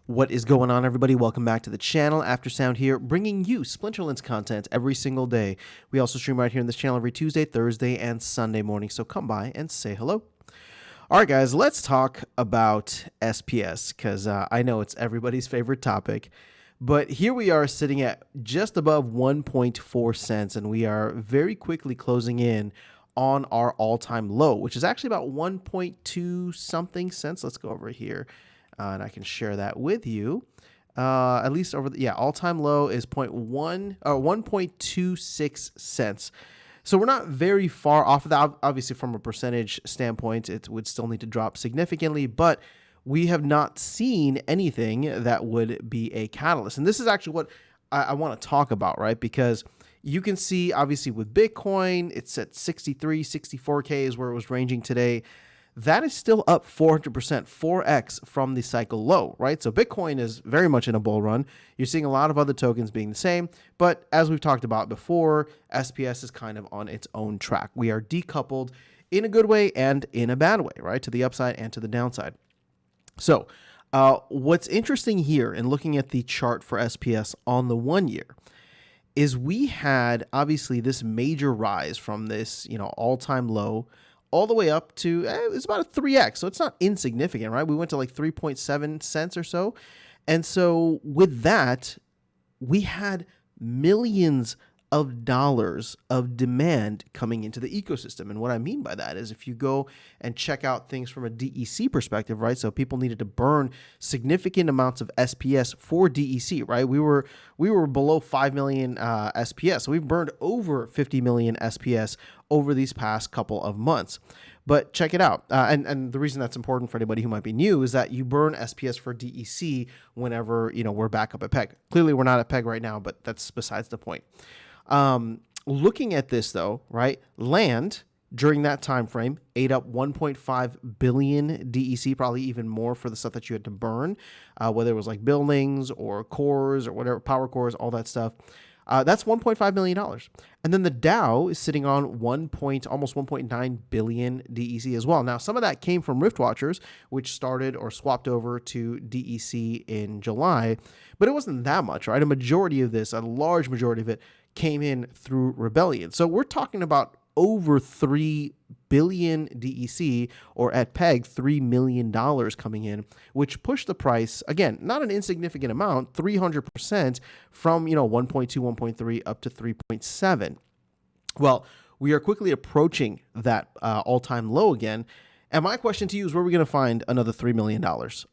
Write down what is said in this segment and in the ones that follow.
What is going on, everybody? Welcome back to the channel. After Sound here, bringing you Splinterlands content every single day. We also stream right here in this channel every Tuesday, Thursday, and Sunday morning, so come by and say hello. All right, guys, let's talk about SPS, because I know it's everybody's favorite topic. But here we are sitting at just above 1.4 cents, and we are very quickly closing in on our all-time low, which is actually about 1.2 something cents. Let's go over here. And I can share that with you. At least over the, all-time low is 1.26 cents. So we're not very far off of that. Obviously, from a percentage standpoint, it would still need to drop significantly, but we have not seen anything that would be a catalyst. And this is actually what I want to talk about, right? Because you can see, obviously, with Bitcoin, it's at 63, 64K is where it was ranging today. That is still up 400%, 4x from the cycle low, right? So Bitcoin is very much in a bull run. You're seeing a lot of other tokens being the same, but as we've talked about before, SPS is kind of on its own track. We are decoupled in a good way and in a bad way, right? To the upside and to the downside. So what's interesting here in looking at the chart for SPS on the 1 year is we had obviously this major rise from this, all-time low all the way up to, it's about a 3x. So it's not insignificant, right? We went to like 3.7 cents or so. And so with that, we had millions of dollars of demand coming into the ecosystem. And what I mean by that is if you go and check out things from a DEC perspective, right? So people needed to burn significant amounts of SPS for DEC, right? We were below 5 million SPS. So we've burned over 50 million SPS over these past couple of months. But check it out. And the reason that's important for anybody who might be new is that you burn SPS for DEC whenever, we're back up at PEG. Clearly, we're not at PEG right now, but that's besides the point. Looking at this, though, right, land during that time frame ate up 1.5 billion DEC, probably even more for the stuff that you had to burn, whether it was like buildings or cores or whatever, power cores, all that stuff. That's $1.5 million. And then the Dow is sitting on almost 1.9 billion DEC as well. Now, some of that came from Rift Watchers, which started or swapped over to DEC in July, but it wasn't that much, right? A large majority of it came in through Rebellion. So we're talking about over 3 billion DEC, or at PEG, $3 million coming in, which pushed the price, again, not an insignificant amount, 300% from, 1.2, 1.3 up to 3.7. Well, we are quickly approaching that all-time low again. And my question to you is, where are we going to find another $3 million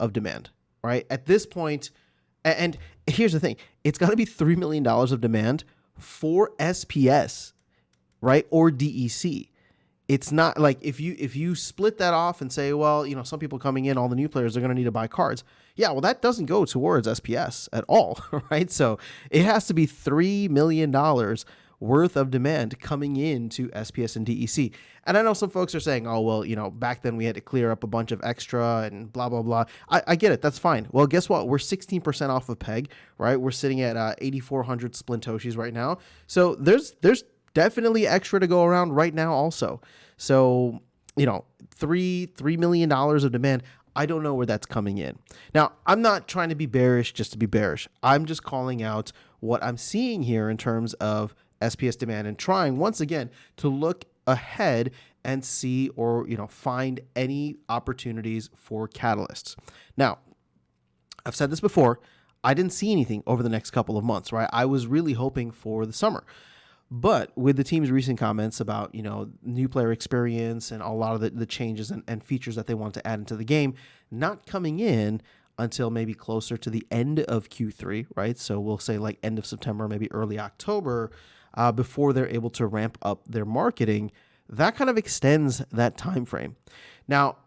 of demand, right? At this point, and here's the thing, it's got to be $3 million of demand for SPS, right? Or DEC. It's not like if you split that off and say, well, some people coming in, all the new players are going to need to buy cards. Yeah, well, that doesn't go towards SPS at all, right? So it has to be $3 million worth of demand coming into SPS and DEC. And I know some folks are saying, oh, well, back then we had to clear up a bunch of extra and blah, blah, blah. I get it. That's fine. Well, guess what? We're 16% off of PEG, right? We're sitting at 8,400 Splintoshis right now. So there's definitely extra to go around right now also. So, $3 million of demand. I don't know where that's coming in. Now, I'm not trying to be bearish just to be bearish. I'm just calling out what I'm seeing here in terms of SPS demand and trying once again to look ahead and see or, find any opportunities for catalysts. Now, I've said this before. I didn't see anything over the next couple of months, right? I was really hoping for the summer. But with the team's recent comments about, new player experience and a lot of the changes and features that they want to add into the game, not coming in until maybe closer to the end of Q3, right? So we'll say like end of September, maybe early October, before they're able to ramp up their marketing. That kind of extends that time frame. Now,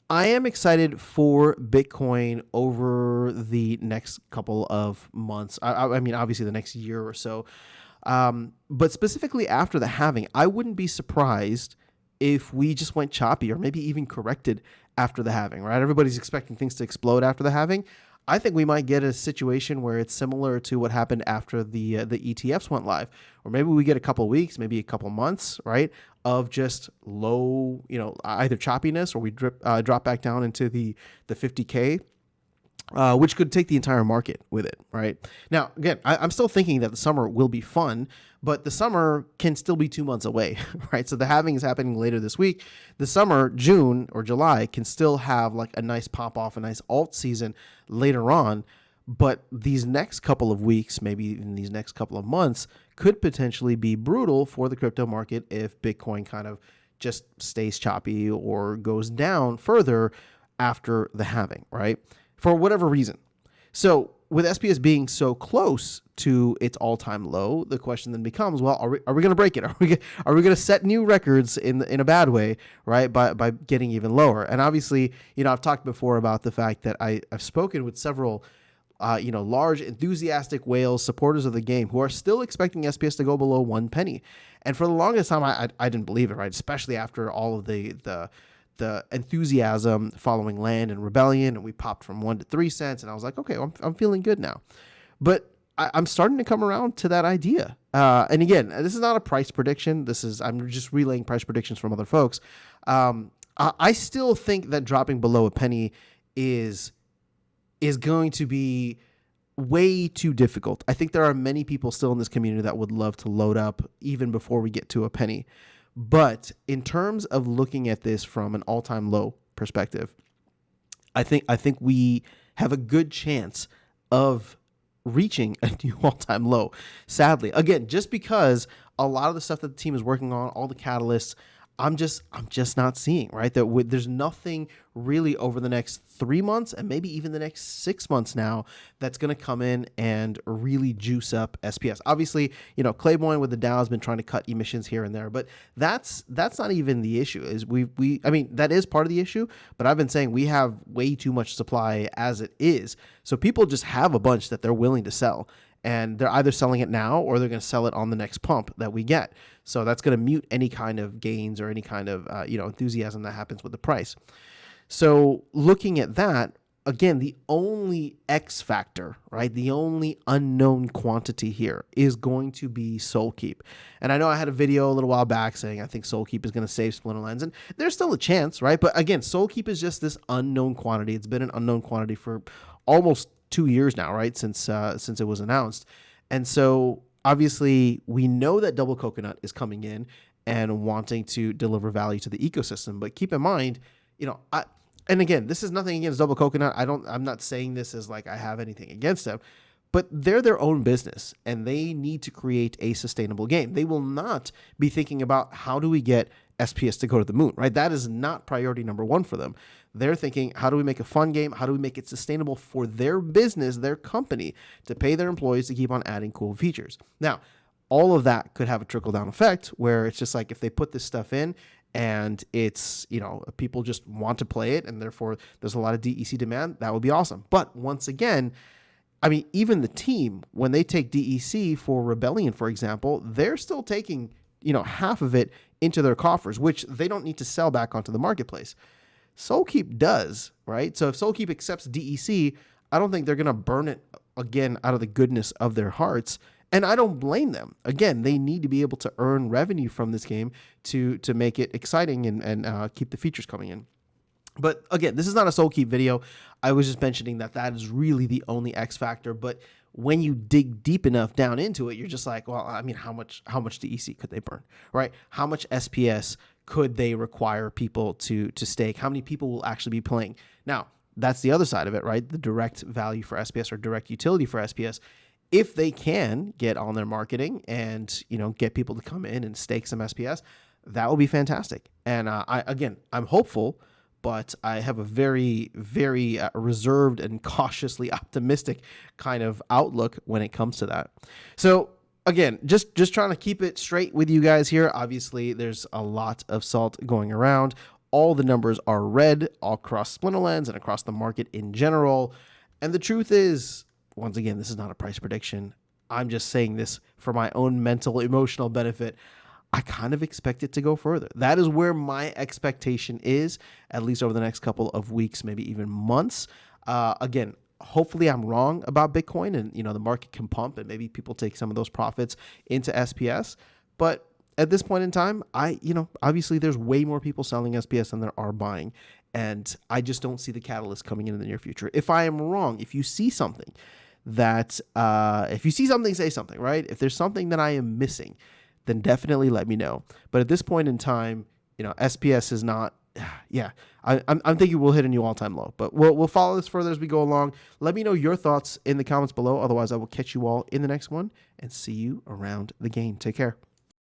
I am excited for Bitcoin over the next couple of months. I mean, obviously the next year or so. But specifically after the halving, I wouldn't be surprised if we just went choppy or maybe even corrected after the halving, right? Everybody's expecting things to explode after the halving. I think we might get a situation where it's similar to what happened after the ETFs went live, or maybe we get a couple weeks, maybe a couple months, right, of just low, either choppiness, or we drop back down into the 50K which could take the entire market with it, right? Now, again, I'm still thinking that the summer will be fun, but the summer can still be 2 months away, right? So the halving is happening later this week. The summer, June or July, can still have like a nice pop off, a nice alt season later on. But these next couple of weeks, maybe even these next couple of months, could potentially be brutal for the crypto market if Bitcoin kind of just stays choppy or goes down further after the halving, right? For whatever reason. So with SPS being so close to its all-time low, the question then becomes, well, are we going to break it? Are we going to set new records in a bad way, right? By getting even lower. And obviously, I've talked before about the fact that I've spoken with several large enthusiastic whales, supporters of the game, who are still expecting SPS to go below 1 penny. And for the longest time, I didn't believe it, right? Especially after all of the enthusiasm following Land and Rebellion, and we popped from 1 to 3 cents, and I was like, okay, I'm feeling good now. But I'm starting to come around to that idea. And again, this is not a price prediction. I'm just relaying price predictions from other folks. I still think that dropping below a penny is going to be way too difficult. I think there are many people still in this community that would love to load up even before we get to a penny. But in terms of looking at this from an all-time low perspective, I think we have a good chance of reaching a new all-time low. Sadly, again, just because a lot of the stuff that the team is working on, all the catalysts, I'm just not seeing, right? There's nothing really over the next 3 months and maybe even the next 6 months now that's going to come in and really juice up SPS. Obviously, Claiborne with the Dow has been trying to cut emissions here and there, but that's not even the issue. That is part of the issue, but I've been saying we have way too much supply as it is. So people just have a bunch that they're willing to sell. And they're either selling it now or they're going to sell it on the next pump that we get. So that's going to mute any kind of gains or any kind of enthusiasm that happens with the price. So looking at that, again, the only X factor, right, the only unknown quantity here is going to be Soulkeep. And I know I had a video a little while back saying I think Soulkeep is going to save Splinterlands, and there's still a chance, right? But again, Soulkeep is just this unknown quantity. It's been an unknown quantity for almost 2 years now, right? Since it was announced. And so obviously we know that Double Coconut is coming in and wanting to deliver value to the ecosystem. But keep in mind, and again, this is nothing against Double Coconut. I'm not saying this as like I have anything against them, but they're their own business and they need to create a sustainable game. They will not be thinking about how do we get SPS to go to the moon, right? That is not priority number one for them. They're thinking, how do we make a fun game? How do we make it sustainable for their business, their company, to pay their employees to keep on adding cool features? Now, all of that could have a trickle-down effect where it's just like if they put this stuff in and it's, people just want to play it and therefore there's a lot of DEC demand, that would be awesome. But once again, even the team, when they take DEC for Rebellion, for example, they're still taking, half of it into their coffers, which they don't need to sell back onto the marketplace. Soulkeep does, right? So if Soulkeep accepts DEC, I don't think they're going to burn it again out of the goodness of their hearts. And I don't blame them. Again, they need to be able to earn revenue from this game to make it exciting and keep the features coming in. But again, this is not a Soulkeep video. I was just mentioning that is really the only X factor. But when you dig deep enough down into it, you're just like, well, how much DEC could they burn, right? How much SPS could they require people to stake? How many people will actually be playing? Now, that's the other side of it, right? The direct value for SPS or direct utility for SPS. If they can get on their marketing and, get people to come in and stake some SPS, that would be fantastic. And I'm hopeful, but I have a very, very reserved and cautiously optimistic kind of outlook when it comes to that. So again, just trying to keep it straight with you guys here. Obviously, there's a lot of salt going around. All the numbers are red all across Splinterlands and across the market in general. And the truth is, once again, this is not a price prediction. I'm just saying this for my own mental, emotional benefit. I kind of expect it to go further. That is where my expectation is, at least over the next couple of weeks, maybe even months. Again, hopefully I'm wrong about Bitcoin and, the market can pump and maybe people take some of those profits into SPS. But at this point in time, obviously there's way more people selling SPS than there are buying. And I just don't see the catalyst coming in the near future. If I am wrong, if you see something say something, right? If there's something that I am missing, then definitely let me know. But at this point in time, SPS is not, yeah, I'm thinking we'll hit a new all-time low, but we'll follow this further as we go along. Let me know your thoughts in the comments below. Otherwise, I will catch you all in the next one and see you around the game. Take care.